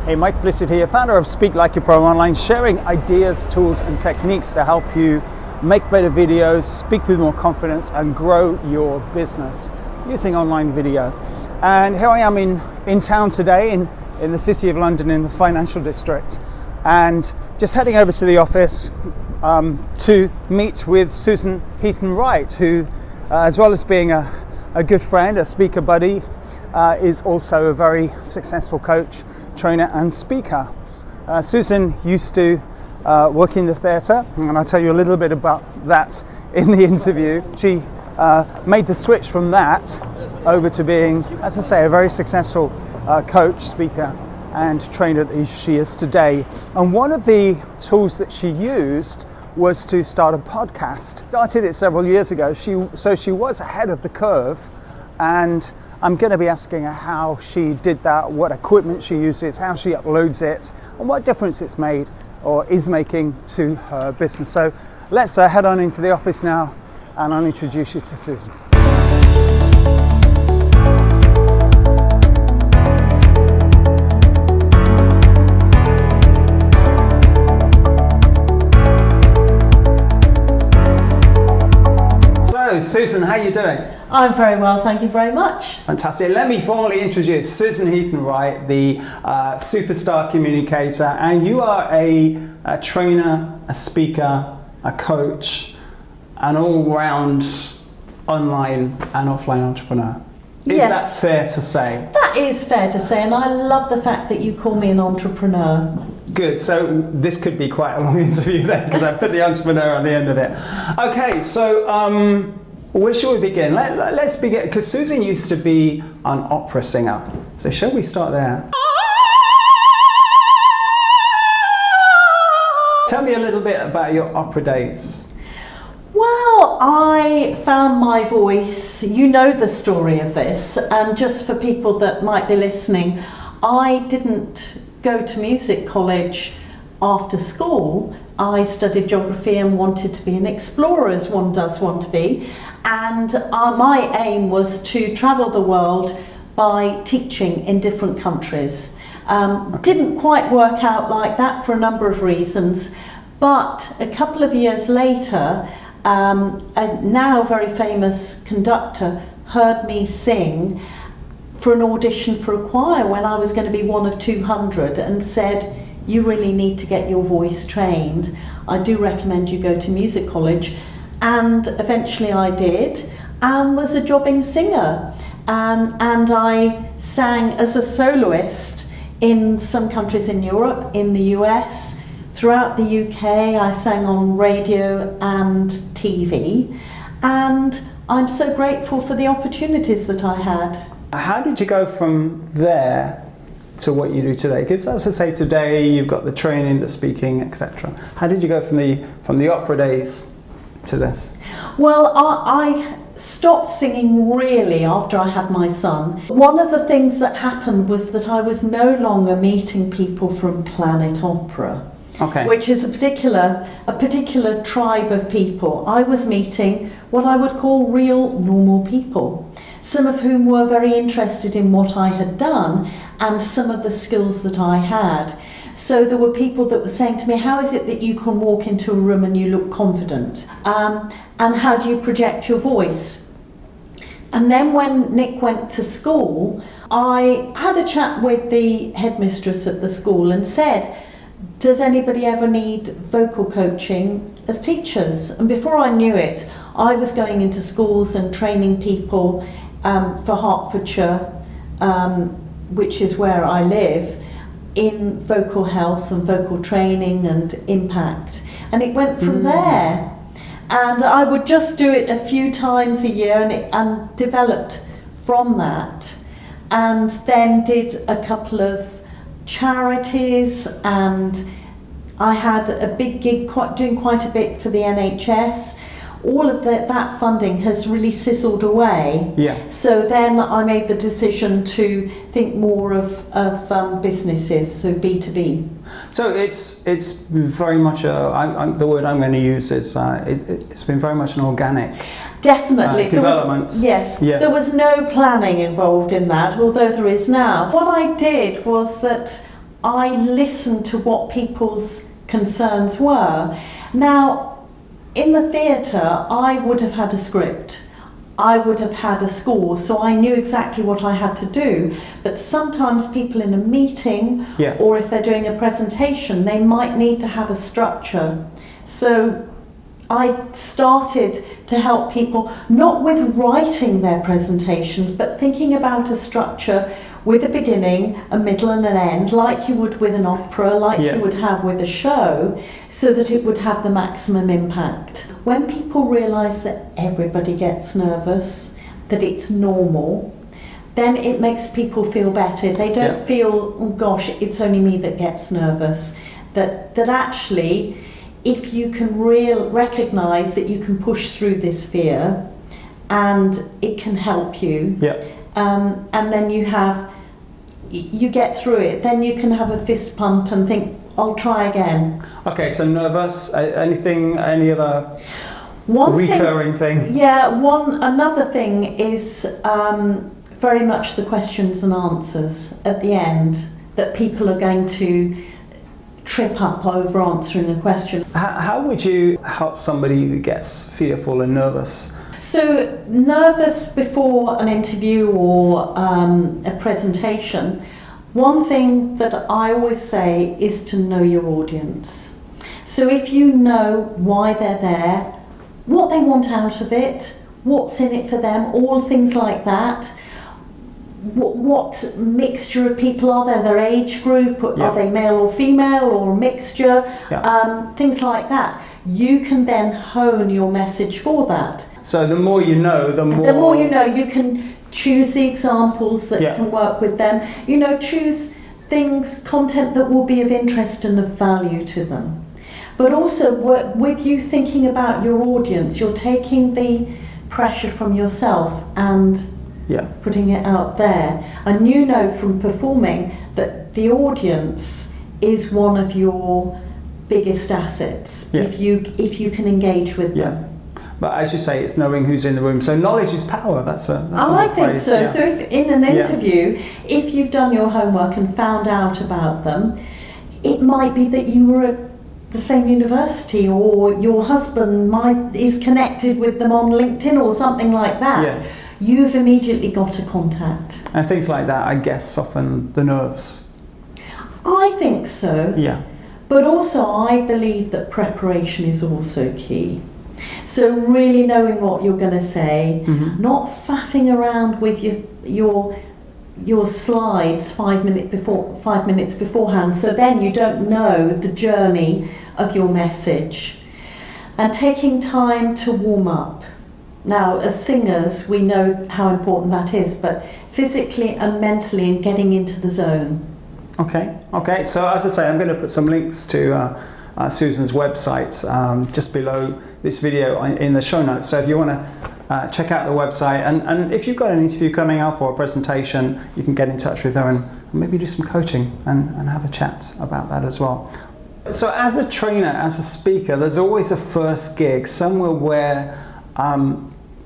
Hey, Mike Blissett here, founder of Speak Like Your Pro Online, sharing ideas, tools and techniques to help you make better videos, speak with more confidence and grow your business using online video. And here I am in town today in the City of London in the financial district, and just heading over to the office to meet with Susan Heaton-Wright, who as well as being a good friend, a speaker buddy, is also a very successful coach, trainer and speaker. Susan used to work in the theatre, and I'll tell you a little bit about that in the interview. She made the switch from that over to being, as I say, a very successful coach, speaker and trainer that she is today. And one of the tools that she used was to start a podcast. Started it several years ago, so she was ahead of the curve, and I'm going to be asking her how she did that, what equipment she uses, how she uploads it, and what difference it's made or is making to her business. So let's head on into the office now, and I'll introduce you to Susan. So Susan, how are you doing? I'm very well, thank you very much. Fantastic. Let me formally introduce Susan Heaton-Wright, the Superstar Communicator, and you are a trainer, a speaker, a coach, an all-round online and offline entrepreneur. Is that fair to say? That is fair to say, and I love the fact that you call me an entrepreneur. Good, so this could be quite a long interview then, because I put the entrepreneur on the end of it. Okay, so where shall we begin? Let's begin, because Susan used to be an opera singer. So shall we start there? Tell me a little bit about your opera days. Well, I found my voice. You know the story of this, and just for people that might be listening, I didn't go to music college after school. I studied geography and wanted to be an explorer, as one does want to be. And my aim was to travel the world by teaching in different countries. Didn't quite work out like that for a number of reasons, but a couple of years later, a now very famous conductor heard me sing for an audition for a choir when I was going to be one of 200, and said, "You really need to get your voice trained. I do recommend you go to music college." And eventually I did, and was a jobbing singer. And I sang as a soloist in some countries in Europe, in the US, throughout the UK. I sang on radio and TV, and I'm so grateful for the opportunities that I had. How did you go from there to what you do today? Because as I say, today you've got the training, the speaking, etc. How did you go from the opera days to this? Well, I stopped singing really after I had my son. One of the things that happened was that I was no longer meeting people from Planet Opera. Okay. Which is a particular tribe of people. I was meeting what I would call real normal people, some of whom were very interested in what I had done and some of the skills that I had. So there were people that were saying to me, "How is it that you can walk into a room and you look confident? And how do you project your voice?" And then when Nick went to school, I had a chat with the headmistress at the school and said, "Does anybody ever need vocal coaching as teachers?" And before I knew it, I was going into schools and training people for Hertfordshire, which is where I live, in vocal health and vocal training and impact. And it went from there. And I would just do it a few times a year, and developed from that. And then did a couple of charities, and I had a big gig doing quite a bit for the NHS. All of that funding has really sizzled away. Yeah. So then I made the decision to think more of businesses, so B2B. So it's very much the word I'm going to use is it's been very much an organic Definitely. development. Yes, yeah. There was no planning involved in that, although there is now. What I did was that I listened to what people's concerns were. Now, in the theatre, I would have had a script. I would have had a score, so I knew exactly what I had to do. But sometimes people in a meeting, or if they're doing a presentation, they might need to have a structure. So I started to help people, not with writing their presentations, but thinking about a structure with a beginning, a middle and an end, like you would with an opera, like you would have with a show, so that it would have the maximum impact. When people realise that everybody gets nervous, that it's normal, then it makes people feel better. They don't feel, oh gosh, it's only me that gets nervous. That actually, if you can recognise that you can push through this fear and it can help you, and then you get through it, then you can have a fist pump and think, I'll try again. Okay, so nervous, any other recurring thing? Yeah, another thing is very much the questions and answers at the end, that people are going to trip up over answering a question. How would you help somebody who gets fearful and nervous? So, nervous before an interview or a presentation, one thing that I always say is to know your audience. So if you know why they're there, what they want out of it, what's in it for them, all things like that, what mixture of people are there, their age group, are they male or female or a mixture, things like that. You can then hone your message for that. So the more you know, the more you know, you can choose the examples that can work with them. You know, choose content that will be of interest and of value to them. But also, with you thinking about your audience, you're taking the pressure from yourself and putting it out there. And you know from performing that the audience is one of your biggest assets if you can engage with them. But as you say, it's knowing who's in the room. So knowledge is power. That's I think so. Yeah. So if in an interview, if you've done your homework and found out about them, it might be that you were at the same university, or your husband is connected with them on LinkedIn or something like that. Yeah. You've immediately got a contact. And things like that, I guess, soften the nerves. I think so. Yeah. But also, I believe that preparation is also key. So really knowing what you're going to say, not faffing around with your slides 5 minutes beforehand, so then you don't know the journey of your message, and taking time to warm up. Now, as singers, we know how important that is, but physically and mentally, and getting into the zone. Okay. So as I say, I'm going to put some links to Susan's website just below this video in the show notes. So if you want to check out the website, and if you've got an interview coming up or a presentation, you can get in touch with her and maybe do some coaching and have a chat about that as well. So as a trainer, as a speaker, there's always a first gig, somewhere where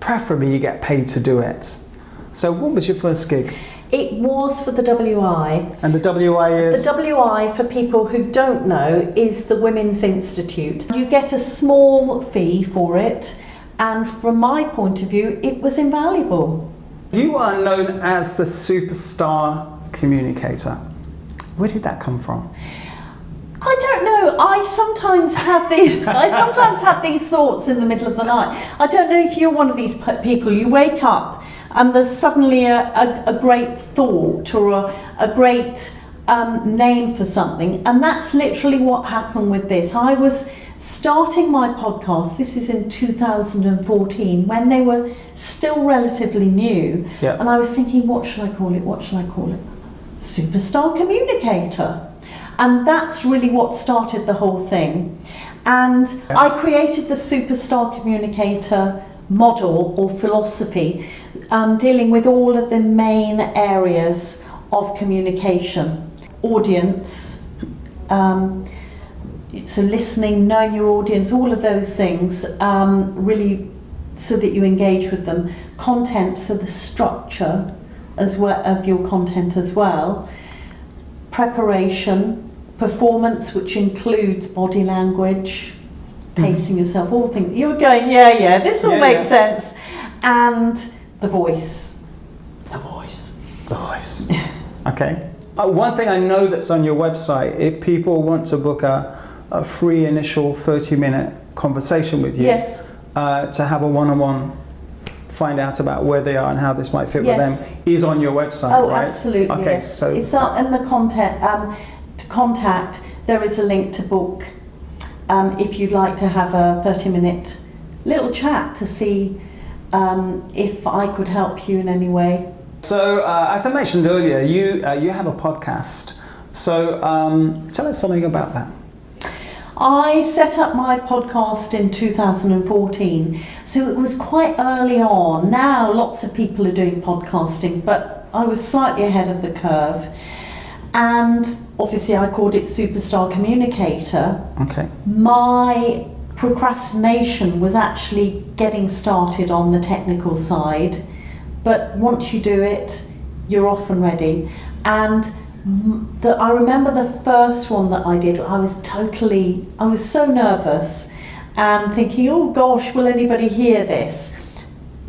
preferably you get paid to do it. So what was your first gig? It was for the WI. And the WI is? The WI, for people who don't know, is the Women's Institute. You get a small fee for it, and from my point of view, it was invaluable. You are known as the Superstar Communicator. Where did that come from? I don't know. I sometimes have these thoughts in the middle of the night. I don't know if you're one of these people. You wake up and there's suddenly a great thought or a great name for something, and that's literally what happened with this. I was starting my podcast, this is in 2014, when they were still relatively new, and I was thinking, what shall I call it? Superstar Communicator. And that's really what started the whole thing. And I created the Superstar Communicator Model or philosophy, dealing with all of the main areas of communication. Audience, so listening, knowing your audience, all of those things, really so that you engage with them. Content, so the structure as well of your content as well. preparation, performance, which includes body language, pacing yourself, all things. You're going, yeah, this all makes sense. And the voice. The voice. Okay. One thing I know that's on your website, if people want to book a free initial 30-minute conversation with you, yes, to have a one-on-one, find out about where they are and how this might fit with them, is on your website, right? Oh, absolutely. Okay, yes. so it's in the content. To contact, there is a link to book. If you'd like to have a 30-minute little chat to see if I could help you in any way. So, as I mentioned earlier, you have a podcast. So, tell us something about that. I set up my podcast in 2014, so it was quite early on. Now lots of people are doing podcasting, but I was slightly ahead of the curve. And obviously I called it Superstar Communicator. Okay. My procrastination was actually getting started on the technical side, but once you do it, you're off and ready. And I remember the first one that I did, I was so nervous and thinking, oh gosh, will anybody hear this?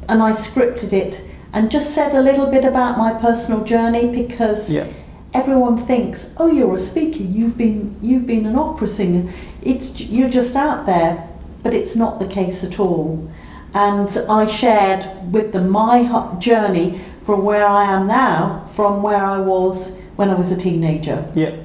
And I scripted it and just said a little bit about my personal journey, because everyone thinks, oh, you're a speaker, you've been an opera singer, you're just out there, but it's not the case at all. And I shared with them my journey from where I am now, from where I was when I was a teenager. Yeah.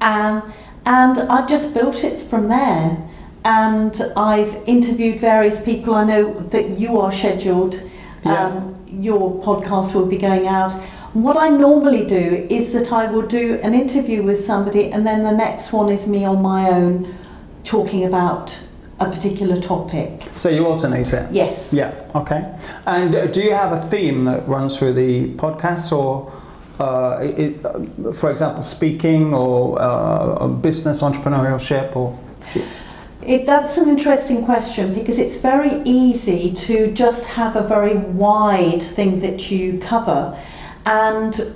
And I've just built it from there. And I've interviewed various people. I know that you are scheduled. Your podcast will be going out. What I normally do is that I will do an interview with somebody, and then the next one is me on my own talking about a particular topic. So you alternate it? Yes. Yeah, okay. And do you have a theme that runs through the podcast, or for example, speaking or business entrepreneurship, or? That's an interesting question, because it's very easy to just have a very wide thing that you cover, and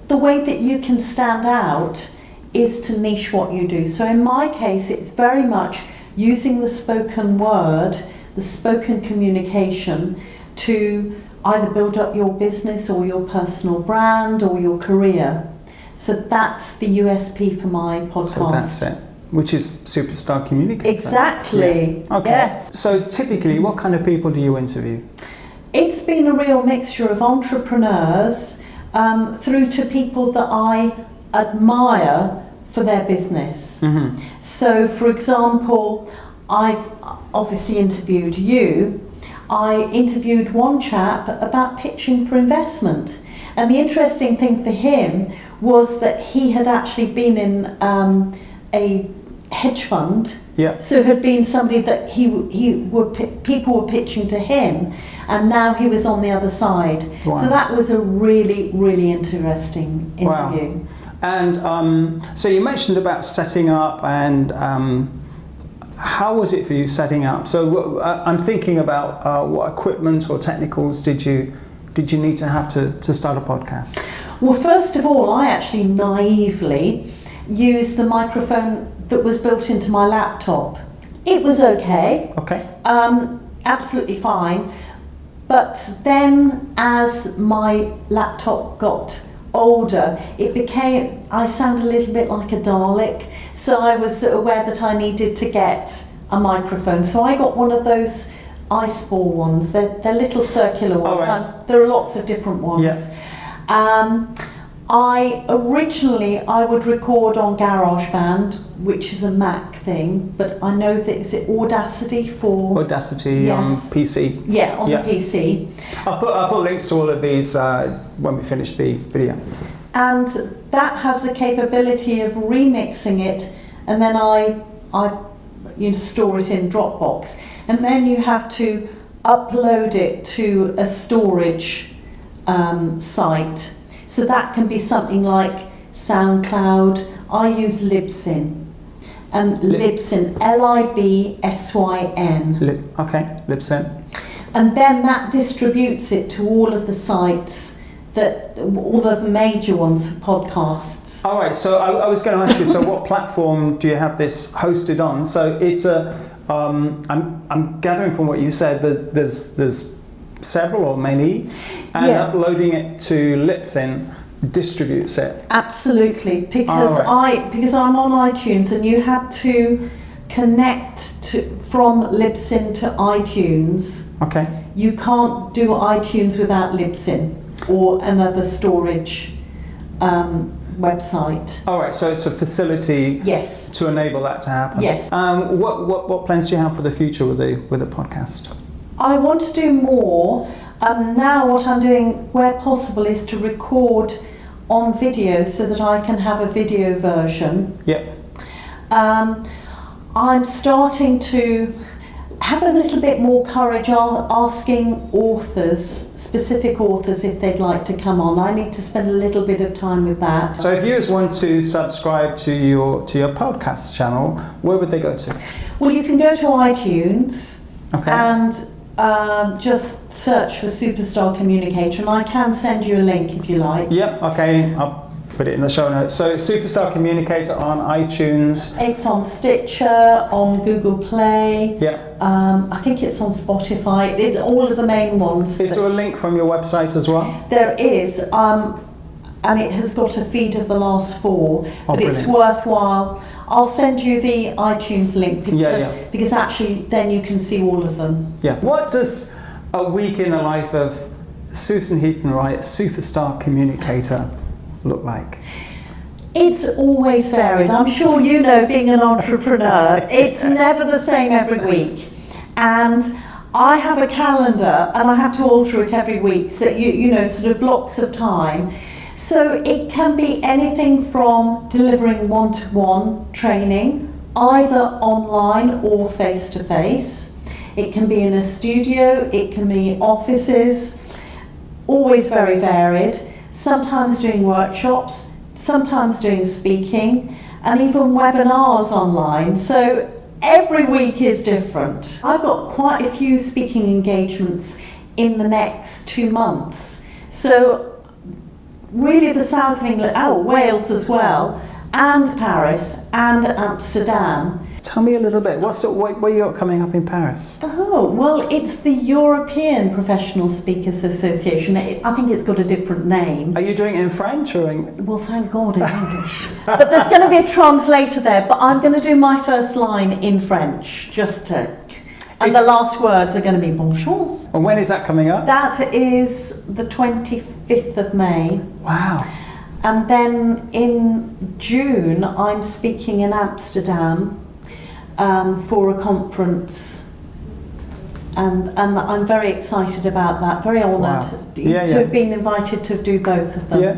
the way that you can stand out is to niche what you do. So in my case, it's very much using the spoken word, the spoken communication, to either build up your business or your personal brand or your career. So that's the USP for my podcast. So that's it, which is Superstar Communicator. Exactly. Yeah. Okay. Yeah. So typically, what kind of people do you interview? It's been a real mixture of entrepreneurs through to people that I admire for their business. Mm-hmm. So, for example, I've obviously interviewed you. I interviewed one chap about pitching for investment. And the interesting thing for him was that he had actually been in a hedge fund. Yeah. So it had been somebody that people were pitching to him, and now he was on the other side. Wow. So that was a really, really interesting interview. Wow. And so you mentioned about setting up, and how was it for you setting up? So I'm thinking about what equipment or technicals did you need to have to start a podcast? Well, first of all, I actually naively used the microphone that was built into my laptop. It was okay. Okay. Absolutely fine. But then as my laptop got older, I sound a little bit like a Dalek. So I was aware that I needed to get a microphone. So I got one of those Iceball ones. They're little circular ones. Oh, right. There are lots of different ones. Yeah. I would record on GarageBand, which is a Mac thing, but I know that is it Audacity for... Audacity on PC. Yeah, on the PC. I'll put links to all of these when we finish the video. And that has the capability of remixing it, and then I store it in Dropbox, and then you have to upload it to a storage site. So that can be something like SoundCloud. I use Libsyn. And Libsyn, Libsyn. Okay, Libsyn. And then that distributes it to all of the sites that all the major ones for podcasts. All right, so I was going to ask you, so what platform do you have this hosted on? So it's I'm gathering from what you said that there's several or many, and uploading it to Libsyn distributes it. Absolutely, because I'm on iTunes, and you had to connect from Libsyn to iTunes. Okay. You can't do iTunes without Libsyn or another storage website. All right, so it's a facility to enable that to happen. Yes. What plans do you have for the future with the podcast? I want to do more. Now what I'm doing, where possible, is to record on video so that I can have a video version. Yeah. I'm starting to have a little bit more courage asking specific authors, if they'd like to come on. I need to spend a little bit of time with that. So if viewers want to subscribe to your podcast channel, where would they go to? Well, you can go to iTunes and just search for Superstar Communicator, and I can send you a link if you like. Yep, okay, I'll put it in the show notes. So it's Superstar Communicator on iTunes. It's on Stitcher, on Google Play. Yeah. I think it's on Spotify. It's all of the main ones. Is there a link from your website as well? There is, and it has got a feed of the last 4, but brilliant. It's worthwhile. I'll send you the iTunes link because actually then you can see all of them. Yeah. What does a week in the life of Susan Heaton-Wright, Superstar Communicator, look like? It's always varied. I'm sure you know, being an entrepreneur, it's never the same every week. And I have a calendar and I have to alter it every week, so you know, sort of blocks of time. So it can be anything from delivering one-to-one training, either online or face-to-face. It can be in a studio, it can be offices, always very varied. Sometimes doing workshops, sometimes doing speaking, and even webinars online. So every week is different. I've got quite a few speaking engagements in the next 2 months. So really the south of England, Wales as well, and Paris and Amsterdam. Tell me a little bit. What you got coming up in Paris? Oh, well, it's the European Professional Speakers Association. I think it's got a different name. Are you doing it in French or in... Well, thank God, in English. But there's going to be a translator there, but I'm going to do my first line in French, just to... And the last words are going to be bonne chance. And when is that coming up? That is the 25th of May. Wow. And then in June, I'm speaking in Amsterdam for a conference. And I'm very excited about that, very honoured to have been invited to do both of them. Yeah.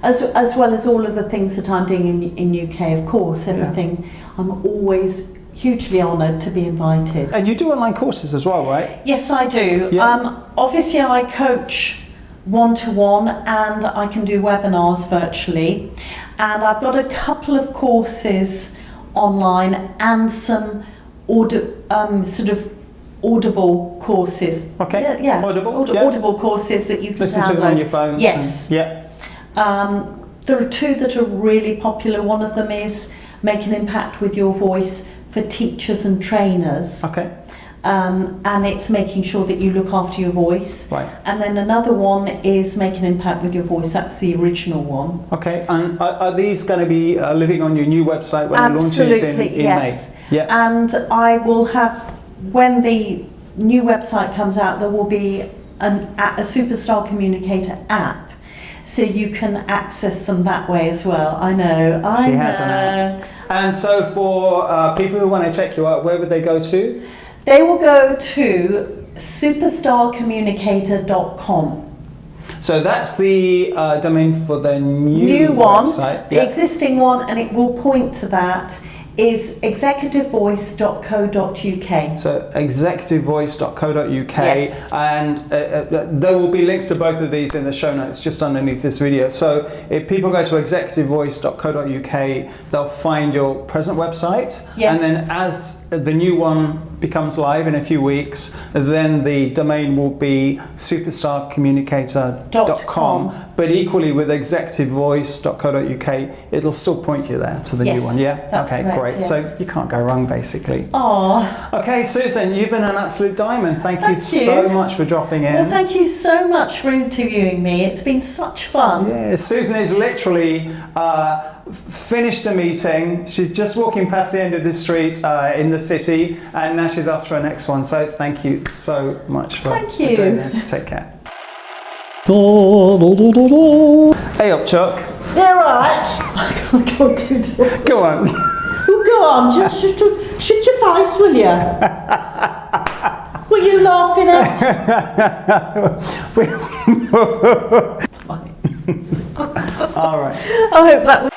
As well as all of the things that I'm doing in UK, of course, everything. Yeah. I'm always hugely honoured to be invited. And you do online courses as well, right? Yes, I do. Yeah. Obviously, I coach one-to-one and I can do webinars virtually. And I've got a couple of courses online and some sort of audible courses. Okay. Yeah. Audible. Audible courses that you can listen download. to them on your phone. Yes. Yeah. There are 2 that are really popular. One of them is Make an Impact with Your Voice for teachers and trainers. Okay. And it's making sure that you look after your voice. Right. And then another one is Make an Impact with Your Voice. That's the original one. Okay. And are these going to be living on your new website when you launch it in yes. May? Yeah. And I will have, when the new website comes out, there will be a Superstar Communicator app. So you can access them that way as well. I know. She has an app. And so for people who want to check you out, where would they go to? They will go to superstarcommunicator.com. So that's the domain for the new one. Website. The existing one, and it will point to that, is executivevoice.co.uk. So executivevoice.co.uk. Yes. And there will be links to both of these in the show notes just underneath this video. So if people go to executivevoice.co.uk, they'll find your present website. Yes. And then as the new one becomes live in a few weeks, then the domain will be superstarcommunicator.com. but equally with executivevoice.co.uk, it'll still point you there to the new one. Yeah? That's okay, correct, great. yes. So you can't go wrong, basically. Oh. Okay, Susan, you've been an absolute diamond. Thank you so much for dropping in. Well, thank you so much for interviewing me. It's been such fun. Yeah, Susan is literally finished a meeting. She's just walking past the end of the street in the city, and now she's off to her next one. So thank you so much for doing this. Take care. Hey up, Chuck. Yeah, right. I can't do it. Go on. Oh, go on. Just shut your face, will you? What are you laughing at? All right. I hope that was